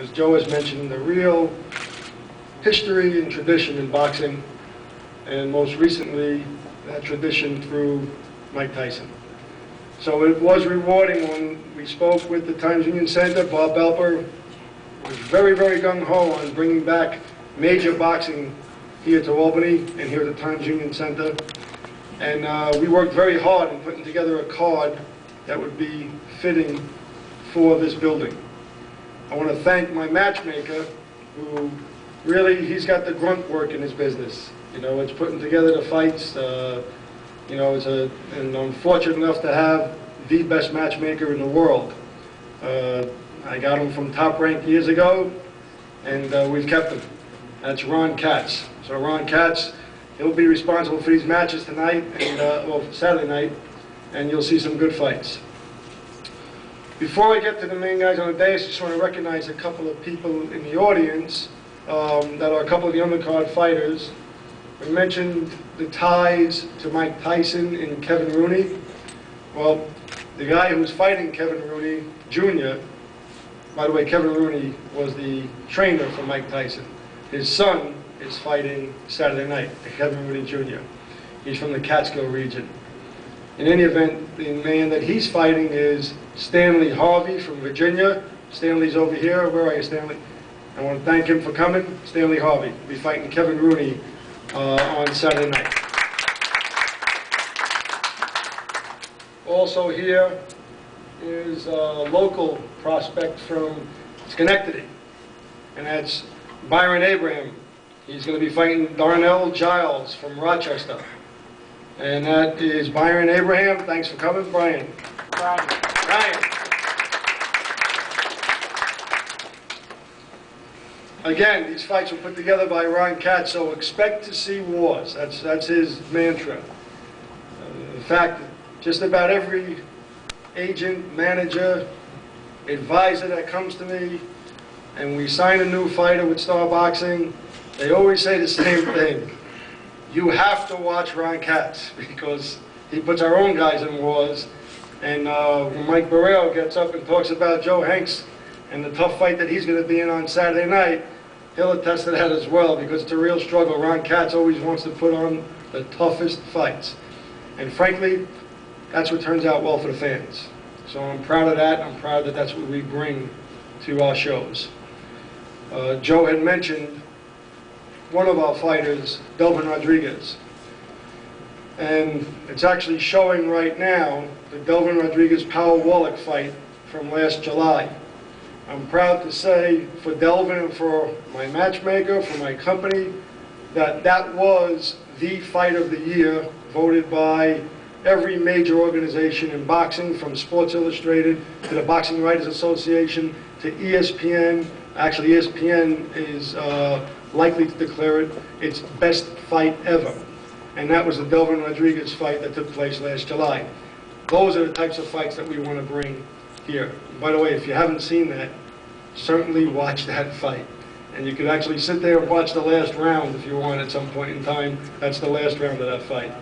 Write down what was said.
as Joe has mentioned, the real history and tradition in boxing, and most recently, that tradition through Mike Tyson. So it was rewarding when we spoke with the Times Union Center. Bob Belper was very, very gung-ho on bringing back major boxing here to Albany and here at the Times Union Center. And we worked very hard in putting together a card that would be fitting for this building. I want to thank my matchmaker, who really, he's got the grunt work in his business. You know, it's putting together the fights. You know, and I'm fortunate enough to have the best matchmaker in the world. I got him from Top Rank years ago, and we've kept him. That's Ron Katz. So Ron Katz, he'll be responsible for these matches tonight, and well, Saturday night, and you'll see some good fights. Before I get to the main guys on the dais, I just want to recognize a couple of people in the audience that are a couple of the undercard fighters. We mentioned the ties to Mike Tyson and Kevin Rooney. Well, the guy who's fighting Kevin Rooney Jr., by the way, Kevin Rooney was the trainer for Mike Tyson. His son is fighting Saturday night, Kevin Rooney Jr. He's from the Catskill region. In any event, the man that he's fighting is Stanley Harvey from Virginia. Stanley's over here. Where are you, Stanley? I want to thank him for coming. Stanley Harvey will be fighting Kevin Rooney on Saturday night. Also here is a local prospect from Schenectady, and that's Byron Abraham. He's going to be fighting Darnell Giles from Rochester. And that is Byron Abraham. Thanks for coming, Brian. Brian. Again, these fights were put together by Ron Katz, so expect to see wars. That's his mantra. In fact, just about every agent, manager, advisor that comes to me, and we sign a new fighter with Star Boxing, they always say the same thing. You have to watch Ron Katz, because he puts our own guys in wars. And when Mike Barrero gets up and talks about Joe Hanks and the tough fight that he's going to be in on Saturday night, he'll attest to that as well, because it's a real struggle. Ron Katz always wants to put on the toughest fights. And frankly, that's what turns out well for the fans. So I'm proud of that. I'm proud that that's what we bring to our shows. Joe had mentioned one of our fighters, Delvin Rodriguez. And it's actually showing right now the Delvin Rodriguez Powell Wallach fight from last July. I'm proud to say for Delvin and for my matchmaker, for my company, that that was the fight of the year, voted by every major organization in boxing, from Sports Illustrated to the Boxing Writers Association to ESPN. Actually, ESPN is likely to declare it its best fight ever. And that was the Delvin Rodriguez fight that took place last July. Those are the types of fights that we want to bring here. By the way, if you haven't seen that, certainly watch that fight. And you could actually sit there and watch the last round if you want at some point in time. That's the last round of that fight.